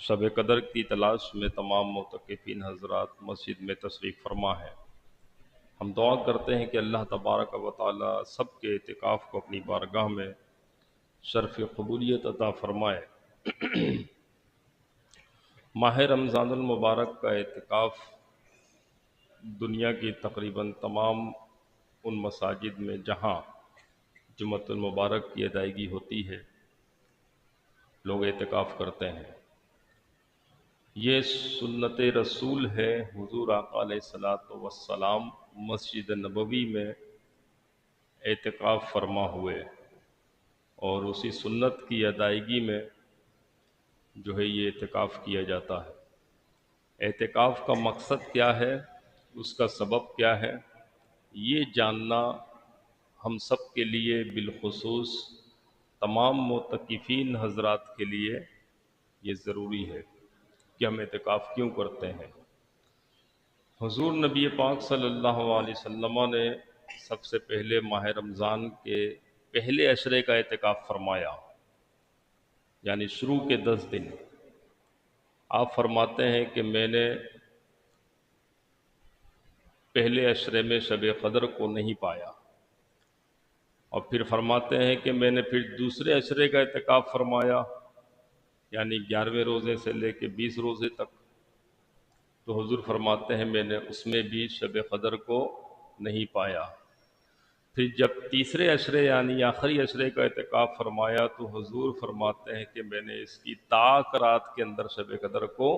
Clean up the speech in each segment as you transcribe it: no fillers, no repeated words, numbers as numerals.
شب قدر کی تلاش میں تمام معتکفین حضرات مسجد میں تشریف فرما ہے۔ ہم دعا کرتے ہیں کہ اللہ تبارک و تعالی سب کے اعتکاف کو اپنی بارگاہ میں شرف قبولیت عطا فرمائے۔ ماہ رمضان المبارک کا اعتکاف دنیا کی تقریباً تمام ان مساجد میں جہاں جمعۃ المبارک کی ادائیگی ہوتی ہے لوگ اعتکاف کرتے ہیں۔ یہ سنت رسول ہے، حضور آقا علیہ الصلاۃ والسلام مسجد نبوی میں اعتکاف فرما ہوئے، اور اسی سنت کی ادائیگی میں جو ہے یہ اعتکاف کیا جاتا ہے۔ اعتکاف کا مقصد کیا ہے، اس کا سبب کیا ہے، یہ جاننا ہم سب کے لیے بالخصوص تمام معتکفین حضرات کے لیے یہ ضروری ہے کہ ہم اعتکاف کیوں کرتے ہیں۔ حضور نبی پاک صلی اللہ علیہ وسلم نے سب سے پہلے ماہ رمضان کے پہلے عشرے کا اعتکاف فرمایا، یعنی شروع کے 10 دن۔ آپ فرماتے ہیں کہ میں نے پہلے عشرے میں شب قدر کو نہیں پایا، اور پھر فرماتے ہیں کہ میں نے پھر دوسرے عشرے کا اعتکاف فرمایا، یعنی 11ویں روزے سے لے کے 20 روزے تک، تو حضور فرماتے ہیں میں نے اس میں بھی شب قدر کو نہیں پایا۔ پھر جب تیسرے عشرے یعنی آخری عشرے کا اعتکاف فرمایا تو حضور فرماتے ہیں کہ میں نے اس کی طاق رات کے اندر شب قدر کو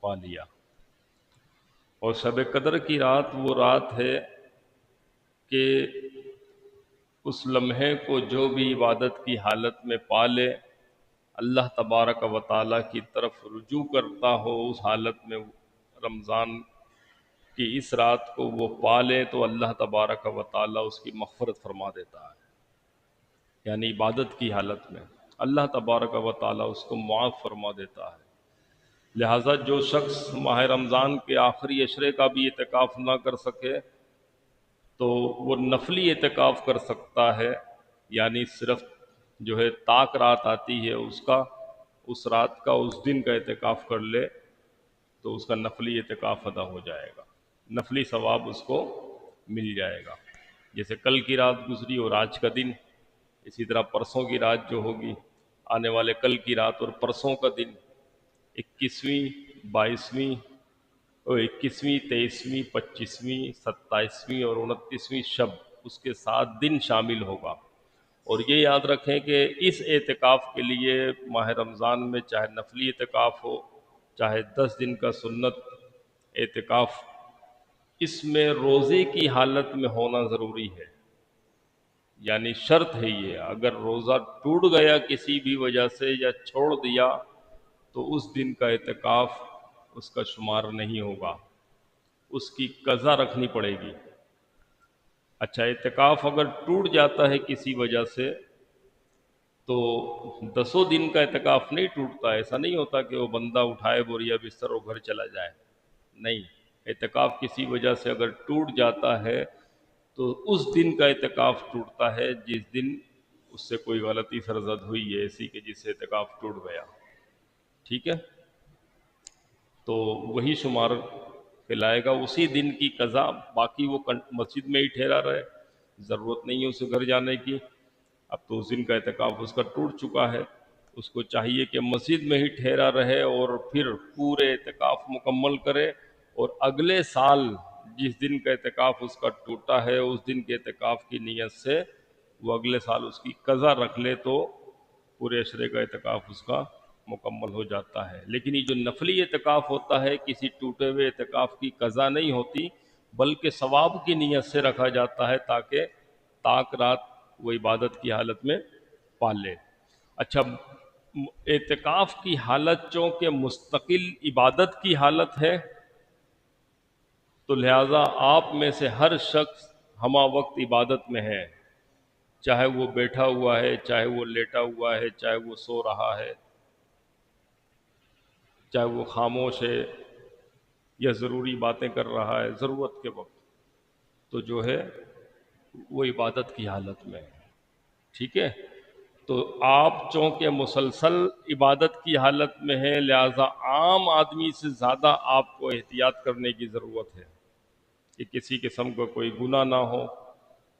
پا لیا۔ اور شب قدر کی رات وہ رات ہے کہ اس لمحے کو جو بھی عبادت کی حالت میں پا لے، اللہ تبارک و تعالیٰ کی طرف رجوع کرتا ہو، اس حالت میں رمضان کی اس رات کو وہ پا لے تو اللہ تبارک و تعالیٰ اس کی مغفرت فرما دیتا ہے، یعنی عبادت کی حالت میں اللہ تبارک و تعالیٰ اس کو معاف فرما دیتا ہے۔ لہٰذا جو شخص ماہ رمضان کے آخری عشرے کا بھی اعتکاف نہ کر سکے تو وہ نفلی اعتکاف کر سکتا ہے، یعنی صرف جو ہے طاق رات آتی ہے اس رات کا اس دن کا اعتکاف کر لے تو اس کا نفلی اعتکاف ادا ہو جائے گا، نفلی ثواب اس کو مل جائے گا۔ جیسے کل کی رات گزری اور آج کا دن، اسی طرح پرسوں کی رات جو ہوگی، آنے والے کل کی رات اور پرسوں کا دن، 21ویں 22ویں اور 21ویں 23ویں 25ویں 27ویں اور 29ویں شب، اس کے 7 دن شامل ہوگا۔ اور یہ یاد رکھیں کہ اس اعتکاف کے لیے ماہ رمضان میں چاہے نفلی اعتکاف ہو چاہے 10 دن کا سنت اعتکاف، اس میں روزے کی حالت میں ہونا ضروری ہے، یعنی شرط ہے یہ۔ اگر روزہ ٹوٹ گیا کسی بھی وجہ سے یا چھوڑ دیا تو اس دن کا اعتکاف اس کا شمار نہیں ہوگا، اس کی قضا رکھنی پڑے گی۔ اچھا، اعتکاف اگر ٹوٹ جاتا ہے کسی وجہ سے تو 10 دن کا اعتکاف نہیں ٹوٹتا، ایسا نہیں ہوتا کہ وہ بندہ اٹھائے بوریا بستر اور گھر چلا جائے، نہیں۔ اعتکاف کسی وجہ سے اگر ٹوٹ جاتا ہے تو اس دن کا اعتکاف ٹوٹتا ہے جس دن اس سے کوئی غلطی سرزد ہوئی ہے، ایسی کہ جس سے اعتکاف ٹوٹ گیا، ٹھیک ہے؟ تو وہی شمار کہلائے گا، اسی دن کی قضا۔ باقی وہ مسجد میں ہی ٹھہرا رہے، ضرورت نہیں ہے اسے گھر جانے کی، اب تو اس دن کا اعتکاف اس کا ٹوٹ چکا ہے، اس کو چاہیے کہ مسجد میں ہی ٹھہرا رہے اور پھر پورے اعتکاف مکمل کرے، اور اگلے سال جس دن کا اعتکاف اس کا ٹوٹا ہے اس دن کے اعتکاف کی نیت سے وہ اگلے سال اس کی قضا رکھ لے تو پورے عشرے کا اعتکاف اس کا مکمل ہو جاتا ہے۔ لیکن یہ جو نفلی اعتکاف ہوتا ہے، کسی ٹوٹے ہوئے اعتکاف کی قضا نہیں ہوتی، بلکہ ثواب کی نیت سے رکھا جاتا ہے تاکہ طاق رات وہ عبادت کی حالت میں پال لے۔ اچھا، اعتکاف کی حالت چونکہ مستقل عبادت کی حالت ہے تو لہٰذا آپ میں سے ہر شخص ہمہ وقت عبادت میں ہے، چاہے وہ بیٹھا ہوا ہے، چاہے وہ لیٹا ہوا ہے، چاہے وہ سو رہا ہے، چاہے وہ خاموش ہے یا ضروری باتیں کر رہا ہے، ضرورت کے وقت تو جو ہے وہ عبادت کی حالت میں ہے، ٹھیک ہے؟ تو آپ چونکہ مسلسل عبادت کی حالت میں ہیں، لہذا عام آدمی سے زیادہ آپ کو احتیاط کرنے کی ضرورت ہے کہ کسی قسم کا کوئی گناہ نہ ہو،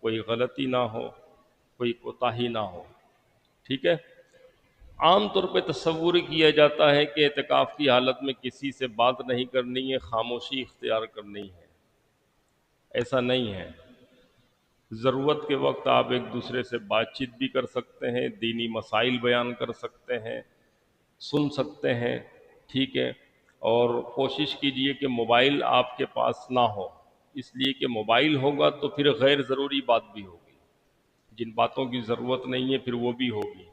کوئی غلطی نہ ہو، کوئی کوتاہی نہ ہو، ٹھیک ہے۔ عام طور پہ تصور کیا جاتا ہے کہ اعتکاف کی حالت میں کسی سے بات نہیں کرنی ہے، خاموشی اختیار کرنی ہے۔ ایسا نہیں ہے، ضرورت کے وقت آپ ایک دوسرے سے بات چیت بھی کر سکتے ہیں، دینی مسائل بیان کر سکتے ہیں، سن سکتے ہیں، ٹھیک ہے۔ اور کوشش کیجئے کہ موبائل آپ کے پاس نہ ہو، اس لیے کہ موبائل ہوگا تو پھر غیر ضروری بات بھی ہوگی، جن باتوں کی ضرورت نہیں ہے پھر وہ بھی ہوگی،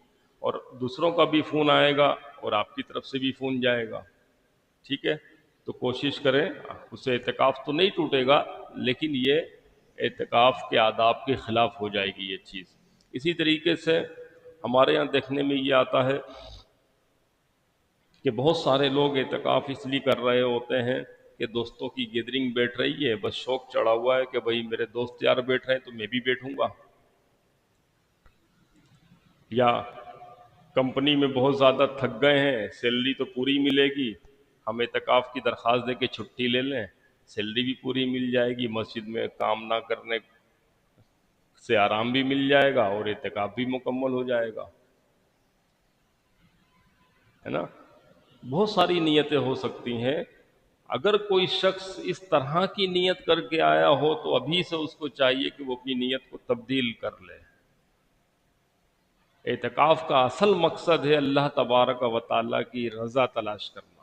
اور دوسروں کا بھی فون آئے گا اور آپ کی طرف سے بھی فون جائے گا، ٹھیک ہے۔ تو کوشش کریں، اس سے اعتکاف تو نہیں ٹوٹے گا لیکن یہ اعتکاف کے آداب کے خلاف ہو جائے گی یہ چیز۔ اسی طریقے سے ہمارے ہاں دیکھنے میں یہ آتا ہے کہ بہت سارے لوگ اعتکاف اس لیے کر رہے ہوتے ہیں کہ دوستوں کی گیدرنگ بیٹھ رہی ہے، بس شوق چڑھا ہوا ہے کہ بھئی میرے دوست یار بیٹھ رہے ہیں تو میں بھی بیٹھوں گا، یا کمپنی میں بہت زیادہ تھک گئے ہیں، سیلری تو پوری ملے گی، ہم اعتکاف کی درخواست دے کے چھٹی لے لیں، سیلری بھی پوری مل جائے گی، مسجد میں کام نہ کرنے سے آرام بھی مل جائے گا اور اعتکاف بھی مکمل ہو جائے گا، ہے نا۔ بہت ساری نیتیں ہو سکتی ہیں۔ اگر کوئی شخص اس طرح کی نیت کر کے آیا ہو تو ابھی سے اس کو چاہیے کہ وہ اپنی نیت کو تبدیل کر لے۔ اعتکاف کا اصل مقصد ہے اللہ تبارک و تعالیٰ کی رضا تلاش کرنا،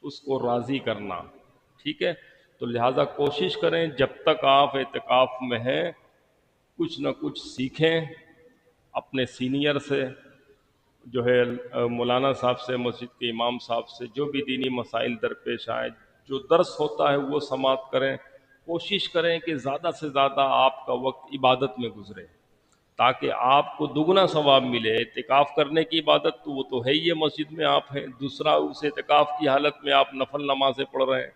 اس کو راضی کرنا، ٹھیک ہے۔ تو لہٰذا کوشش کریں جب تک آپ اعتکاف میں ہیں کچھ نہ کچھ سیکھیں اپنے سینئر سے، جو ہے مولانا صاحب سے، مسجد کے امام صاحب سے، جو بھی دینی مسائل درپیش آئیں، جو درس ہوتا ہے وہ سماعت کریں۔ کوشش کریں کہ زیادہ سے زیادہ آپ کا وقت عبادت میں گزرے تاکہ آپ کو دگنا ثواب ملے۔ اعتکاف کرنے کی عبادت تو وہ تو ہے ہی ہے، مسجد میں آپ ہیں، دوسرا اس اعتکاف کی حالت میں آپ نفل نمازیں پڑھ رہے ہیں،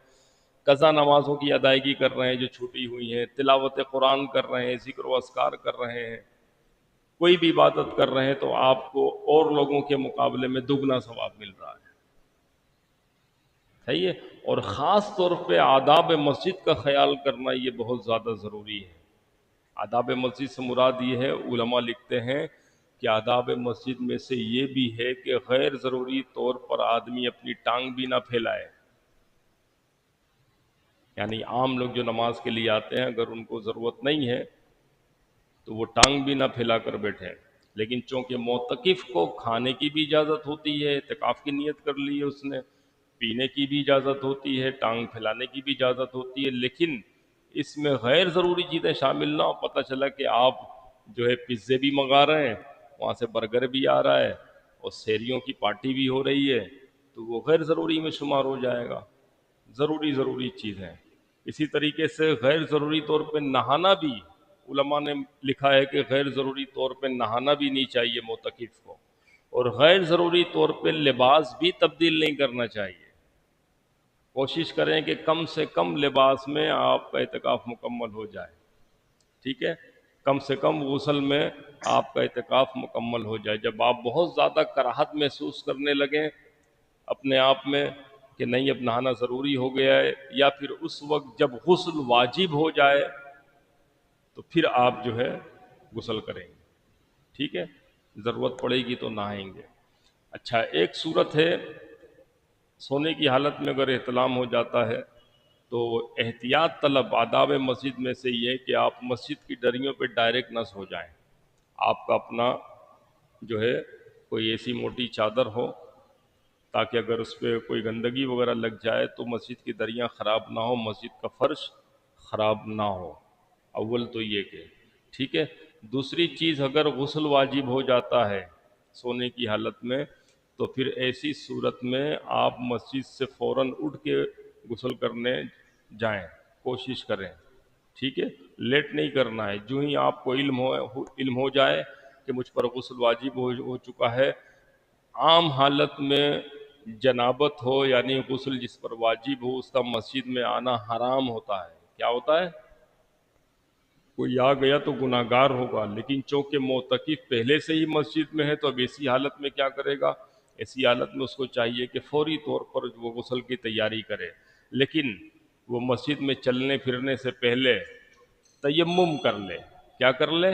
قضا نمازوں کی ادائیگی کر رہے ہیں جو چھوٹی ہوئی ہیں، تلاوت قرآن کر رہے ہیں، ذکر و اذکار کر رہے ہیں، کوئی بھی عبادت کر رہے ہیں تو آپ کو اور لوگوں کے مقابلے میں دگنا ثواب مل رہا ہے، صحیح ہے۔ اور خاص طور پہ آداب مسجد کا خیال کرنا یہ بہت زیادہ ضروری ہے۔ آداب مسجد سے مراد یہ ہے، علماء لکھتے ہیں کہ آداب مسجد میں سے یہ بھی ہے کہ غیر ضروری طور پر آدمی اپنی ٹانگ بھی نہ پھیلائے، یعنی عام لوگ جو نماز کے لیے آتے ہیں اگر ان کو ضرورت نہیں ہے تو وہ ٹانگ بھی نہ پھیلا کر بیٹھیں، لیکن چونکہ معتکف کو کھانے کی بھی اجازت ہوتی ہے، اعتکاف کی نیت کر لی ہے اس نے، پینے کی بھی اجازت ہوتی ہے، ٹانگ پھیلانے کی بھی اجازت ہوتی ہے، لیکن اس میں غیر ضروری چیزیں شامل نہ ہو۔ پتہ چلا کہ آپ جو ہے پیزے بھی منگا رہے ہیں، وہاں سے برگر بھی آ رہا ہے اور سیریوں کی پارٹی بھی ہو رہی ہے تو وہ غیر ضروری میں شمار ہو جائے گا۔ ضروری چیزیں، اسی طریقے سے غیر ضروری طور پہ نہانا بھی، علماء نے لکھا ہے کہ غیر ضروری طور پہ نہانا بھی نہیں چاہیے معتکف کو، اور غیر ضروری طور پہ لباس بھی تبدیل نہیں کرنا چاہیے۔ کوشش کریں کہ کم سے کم لباس میں آپ کا اعتکاف مکمل ہو جائے، ٹھیک ہے۔ کم سے کم غسل میں آپ کا اعتکاف مکمل ہو جائے۔ جب آپ بہت زیادہ کراہت محسوس کرنے لگیں اپنے آپ میں کہ نہیں اب نہانا ضروری ہو گیا ہے، یا پھر اس وقت جب غسل واجب ہو جائے تو پھر آپ جو ہے غسل کریں گے، ٹھیک ہے، ضرورت پڑے گی تو نہائیں گے۔ اچھا، ایک صورت ہے سونے کی حالت میں اگر احتلام ہو جاتا ہے تو احتیاط طلب آداب مسجد میں سے یہ ہے کہ آپ مسجد کی ڈریوں پہ ڈائریکٹ نہ سو جائیں، آپ کا اپنا جو ہے کوئی ایسی موٹی چادر ہو تاکہ اگر اس پہ کوئی گندگی وغیرہ لگ جائے تو مسجد کی دریاں خراب نہ ہو، مسجد کا فرش خراب نہ ہو، اول تو یہ کہ ٹھیک ہے۔ دوسری چیز، اگر غسل واجب ہو جاتا ہے سونے کی حالت میں تو پھر ایسی صورت میں آپ مسجد سے فوراً اٹھ کے غسل کرنے جائیں، کوشش کریں، ٹھیک ہے، لیٹ نہیں کرنا ہے۔ جو ہی آپ کو علم ہو جائے کہ مجھ پر غسل واجب ہو چکا ہے، عام حالت میں جنابت ہو یعنی غسل جس پر واجب ہو اس کا مسجد میں آنا حرام ہوتا ہے۔ کیا ہوتا ہے؟ کوئی آ گیا تو گناہگار ہوگا، لیکن چونکہ معتکف پہلے سے ہی مسجد میں ہے تو اب ایسی حالت میں کیا کرے گا؟ ایسی حالت میں اس کو چاہیے کہ فوری طور پر وہ غسل کی تیاری کرے، لیکن وہ مسجد میں چلنے پھرنے سے پہلے تیمم کر لے۔ کیا کر لے؟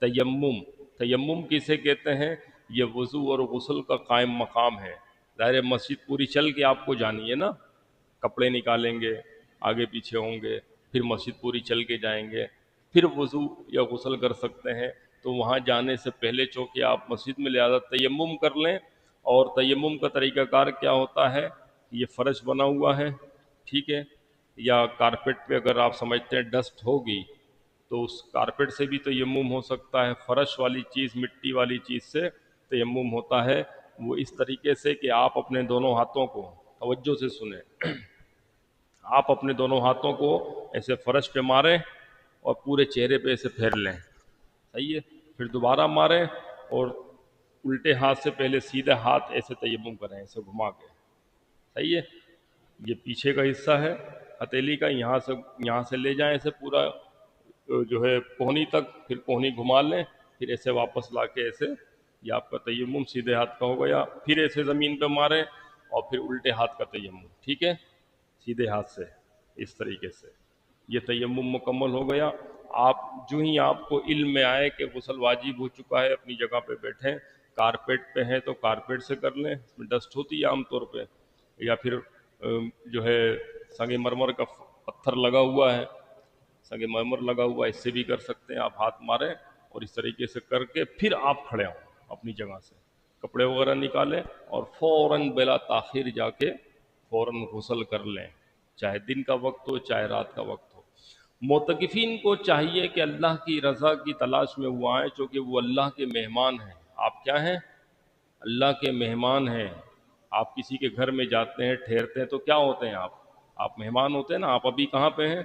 تیمم۔ تیمم کسے کہتے ہیں؟ یہ وضو اور غسل کا قائم مقام ہے۔ ظاہر مسجد پوری چل کے آپ کو جانی ہے نا، کپڑے نکالیں گے، آگے پیچھے ہوں گے، پھر مسجد پوری چل کے جائیں گے، پھر وضو یا غسل کر سکتے ہیں، تو وہاں جانے سے پہلے چونکہ آپ مسجد میں لہذا تیمم کر لیں۔ اور تیمم کا طریقہ کار کیا ہوتا ہے؟ یہ فرش بنا ہوا ہے، ٹھیک ہے، یا کارپیٹ پہ اگر آپ سمجھتے ہیں ڈسٹ ہوگی تو اس کارپیٹ سے بھی تیمم ہو سکتا ہے، فرش والی چیز، مٹی والی چیز سے تیمم ہوتا ہے۔ وہ اس طریقے سے کہ آپ اپنے دونوں ہاتھوں کو، توجہ سے سنیں، آپ اپنے دونوں ہاتھوں کو ایسے فرش پہ ماریں اور پورے چہرے پہ ایسے پھیر لیں، صحیح ہے، پھر دوبارہ ماریں اور الٹے ہاتھ سے پہلے سیدھے ہاتھ ایسے تیمم کریں، ایسے گھما کے، صحیح ہے۔ یہ پیچھے کا حصہ ہے ہتھیلی کا، یہاں سے لے جائیں ایسے پورا جو ہے کوہنی تک، پھر کوہنی گھما لیں، پھر ایسے واپس لا کے ایسے، یہ آپ کا تیمم سیدھے ہاتھ کا ہو گیا۔ پھر ایسے زمین پہ ماریں اور پھر الٹے ہاتھ کا تیمم، ٹھیک ہے، سیدھے ہاتھ سے اس طریقے سے یہ تیمم مکمل ہو گیا۔ آپ جو ہی آپ کو علم میں آئے کہ غسل واجب ہو چکا ہے، اپنی جگہ پہ بیٹھیں، کارپیٹ پہ ہیں تو کارپیٹ سے کر لیں، اس میں ڈسٹ ہوتی ہے عام طور پہ، یا پھر جو ہے سنگ مرمر کا پتھر لگا ہوا ہے، سنگ مرمر لگا ہوا ہے، اس سے بھی کر سکتے ہیں، آپ ہاتھ ماریں اور اس طریقے سے کر کے پھر آپ کھڑے ہوں اپنی جگہ سے، کپڑے وغیرہ نکالیں اور فوراً بلا تاخیر جا کے فوراً غسل کر لیں، چاہے دن کا وقت ہو چاہے رات کا وقت ہو۔ معتکفین کو چاہیے کہ اللہ کی رضا کی تلاش میں وہ آئیں، چونکہ وہ اللہ کے مہمان ہیں۔ آپ کیا ہیں؟ اللہ کے مہمان ہیں۔ آپ کسی کے گھر میں جاتے ہیں، ٹھہرتے ہیں تو کیا ہوتے ہیں؟ آپ مہمان ہوتے ہیں نا۔ آپ ابھی کہاں پہ ہیں؟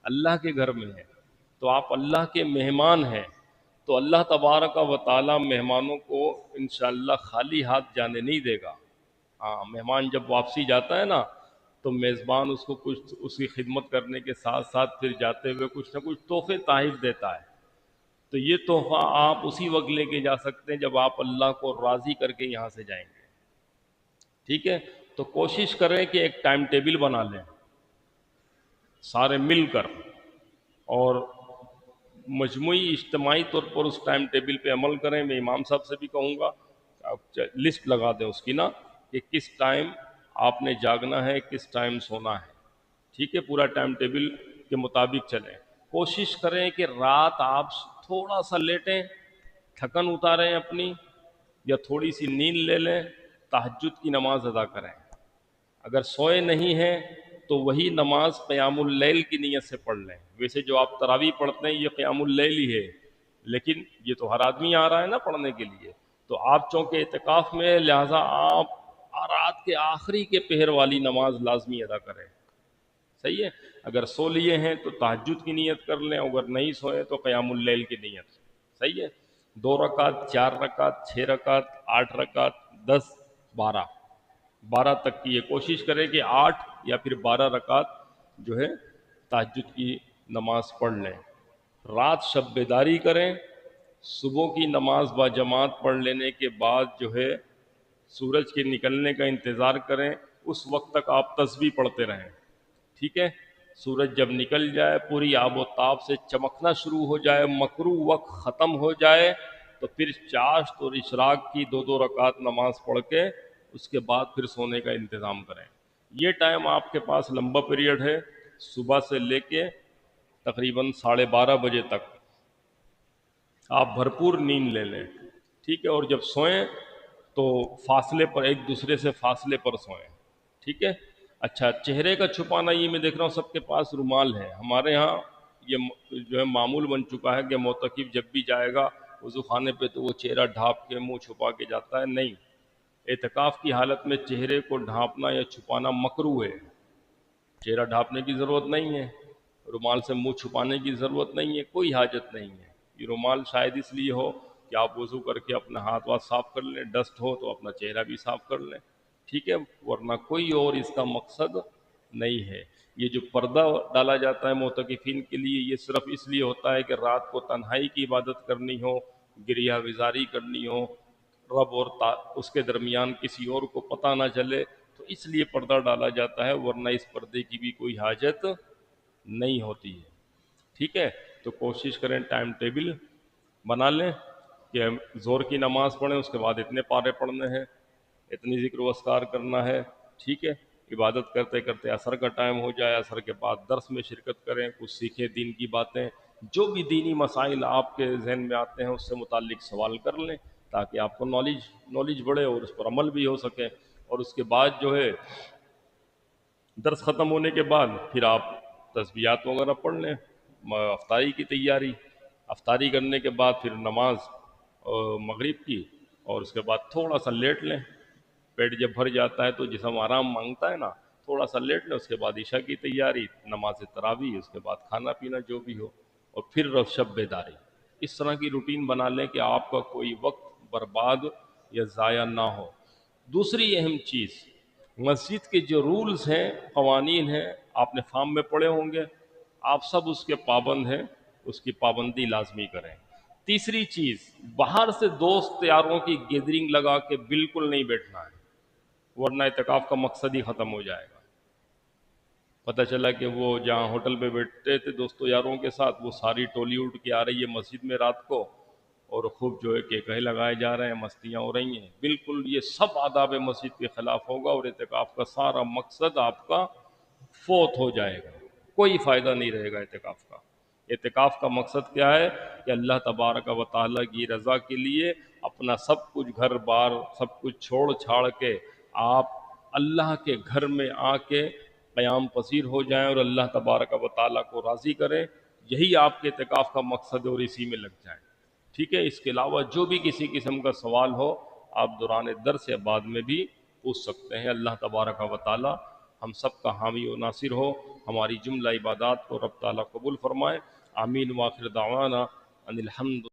اللہ کے گھر میں ہیں، تو آپ اللہ کے مہمان ہیں، تو اللہ تبارک و تعالی مہمانوں کو انشاءاللہ خالی ہاتھ جانے نہیں دے گا۔ ہاں، مہمان جب واپسی جاتا ہے نا تو میزبان اس کو کچھ، اس کی خدمت کرنے کے ساتھ ساتھ پھر جاتے ہوئے کچھ نہ کچھ تحفے تحائف دیتا ہے، تو یہ تحفہ آپ اسی وقت لے کے جا سکتے ہیں جب آپ اللہ کو راضی کر کے یہاں سے جائیں گے، ٹھیک ہے۔ تو کوشش کریں کہ ایک ٹائم ٹیبل بنا لیں سارے مل کر، اور مجموعی اجتماعی طور پر اس ٹائم ٹیبل پہ عمل کریں۔ میں امام صاحب سے بھی کہوں گا آپ لسٹ لگا دیں اس کی نا، کہ کس ٹائم آپ نے جاگنا ہے، کس ٹائم سونا ہے، ٹھیک ہے، پورا ٹائم ٹیبل کے مطابق چلیں۔ کوشش کریں کہ رات آپ تھوڑا سا لیٹیں، تھکن اتاریں اپنی، یا تھوڑی سی نیند لے لیں، تہجد کی نماز ادا کریں۔ اگر سوئے نہیں ہیں تو وہی نماز قیام اللیل کی نیت سے پڑھ لیں۔ ویسے جو آپ تراویح پڑھتے ہیں یہ قیام اللیل ہی ہے، لیکن یہ تو ہر آدمی آ رہا ہے نا پڑھنے کے لیے، تو آپ چونکہ اعتکاف میں ہیں، لہٰذا آپ رات کے آخری کے پہر والی نماز لازمی ادا کریں، صحیح ہے۔ اگر سو لیے ہیں تو تہجد کی نیت کر لیں، اگر نہیں سوئے تو قیام اللیل کی نیت، صحیح ہے۔ 2 رکعت، 4 رکعت، 6 رکعت، 8 رکعت، 10، 12 تک کی یہ کوشش کریں کہ 8 یا پھر 12 رکعت جو ہے تہجد کی نماز پڑھ لیں۔ رات شب بیداری کریں، صبح کی نماز با جماعت پڑھ لینے کے بعد جو ہے سورج کے نکلنے کا انتظار کریں، اس وقت تک آپ تسبیح پڑھتے رہیں، ٹھیک ہے۔ سورج جب نکل جائے، پوری آب و تاب سے چمکنا شروع ہو جائے، مکروہ وقت ختم ہو جائے، تو پھر چاشت اور اشراق کی 2 رکعت نماز پڑھ کے اس کے بعد پھر سونے کا انتظام کریں۔ یہ ٹائم آپ کے پاس لمبا پیریڈ ہے، صبح سے لے کے تقریباً 12:30 بجے تک آپ بھرپور نیند لے لیں، ٹھیک ہے۔ اور جب سوئیں تو فاصلے پر، ایک دوسرے سے فاصلے پر سوئیں، ٹھیک ہے۔ اچھا، چہرے کا چھپانا، یہ میں دیکھ رہا ہوں سب کے پاس رومال ہے۔ ہمارے ہاں یہ جو ہے معمول بن چکا ہے کہ معتکف جب بھی جائے گا وضو خانے پہ تو وہ چہرہ ڈھانپ کے، منہ چھپا کے جاتا ہے، نہیں، اعتکاف کی حالت میں چہرے کو ڈھانپنا یا چھپانا مکروہ ہے۔ چہرہ ڈھانپنے کی ضرورت نہیں ہے، رومال سے منہ چھپانے کی ضرورت نہیں ہے، کوئی حاجت نہیں ہے۔ یہ رومال شاید اس لیے ہو کہ آپ وضو کر کے اپنا ہاتھ واتھ صاف کر لیں، ڈسٹ ہو تو اپنا چہرہ بھی صاف کر لیں، ٹھیک ہے، ورنہ کوئی اور اس کا مقصد نہیں ہے۔ یہ جو پردہ ڈالا جاتا ہے معتکفین کے لیے، یہ صرف اس لیے ہوتا ہے کہ رات کو تنہائی کی عبادت کرنی ہو، گریہ وزاری کرنی ہو، رب اور اس کے درمیان کسی اور کو پتہ نہ چلے، تو اس لیے پردہ ڈالا جاتا ہے، ورنہ اس پردے کی بھی کوئی حاجت نہیں ہوتی ہے۔ ٹھیک ہے، تو کوشش کریں ٹائم ٹیبل بنا لیں کہ زور کی نماز پڑھیں، اس کے بعد اتنے پارے پڑھنے ہیں، اتنی ذکر و اذکار کرنا ہے۔ ٹھیک ہے، عبادت کرتے کرتے عصر کا ٹائم ہو جائے، عصر کے بعد درس میں شرکت کریں، کچھ سیکھیں دین کی باتیں، جو بھی دینی مسائل آپ کے ذہن میں آتے ہیں اس سے متعلق سوال کر لیں، تاکہ آپ کو نالج بڑھے اور اس پر عمل بھی ہو سکے۔ اور اس کے بعد جو ہے درس ختم ہونے کے بعد پھر آپ تسبیحات وغیرہ پڑھ لیں، افطاری کی تیاری، افطاری کرنے کے بعد پھر نماز مغرب کی، اور اس کے بعد تھوڑا سا لیٹ لیں۔ پیٹ جب بھر جاتا ہے تو جسم آرام مانگتا ہے نا، تھوڑا سا لیٹ لیں، اس کے بعد عشاء کی تیاری، نماز تراویح، اس کے بعد کھانا پینا جو بھی ہو، اور پھر شب بیداری۔ اس طرح کی روٹین بنا لیں کہ آپ کا کوئی وقت برباد یا ضائع نہ ہو۔ دوسری اہم چیز، مسجد کے جو رولز ہیں، قوانین ہیں، آپ نے فارم میں پڑھے ہوں گے، آپ سب اس کے پابند ہیں، اس کی پابندی لازمی کریں۔ تیسری چیز، باہر سے دوست یاروں کی گیدرنگ لگا کے بالکل نہیں بیٹھنا ہے، ورنہ اعتکاف کا مقصد ہی ختم ہو جائے گا۔ پتہ چلا کہ وہ جہاں ہوٹل پہ بیٹھتے تھے دوستوں یاروں کے ساتھ، وہ ساری ٹولی اٹھ کے آ رہی ہے مسجد میں رات کو، اور خوب جو ہے کیکہے لگائے جا رہے ہیں، مستیاں ہو رہی ہیں۔ بالکل یہ سب آداب مسجد کے خلاف ہوگا، اور اعتکاف کا سارا مقصد آپ کا فوت ہو جائے گا، کوئی فائدہ نہیں رہے گا اعتکاف کا۔ اعتکاف کا مقصد کیا ہے کہ اللہ تبارک و تعالیٰ کی رضا کے لیے اپنا سب کچھ گھر بار سب کچھ چھوڑ چھاڑ کے آپ اللہ کے گھر میں آ کے قیام پذیر ہو جائیں اور اللہ تبارک و تعالیٰ کو راضی کریں، یہی آپ کے اعتکاف کا مقصد ہے، اور اسی میں لگ جائیں۔ ٹھیک ہے، اس کے علاوہ جو بھی کسی قسم کا سوال ہو آپ دوران درس یا بعد میں بھی پوچھ سکتے ہیں۔ اللہ تبارک و تعالیٰ ہم سب کا حامی و ناصر ہو، ہماری جملہ عبادات کو رب تعالیٰ قبول فرمائے۔ آمین، وآخر دعوانا ان الحمد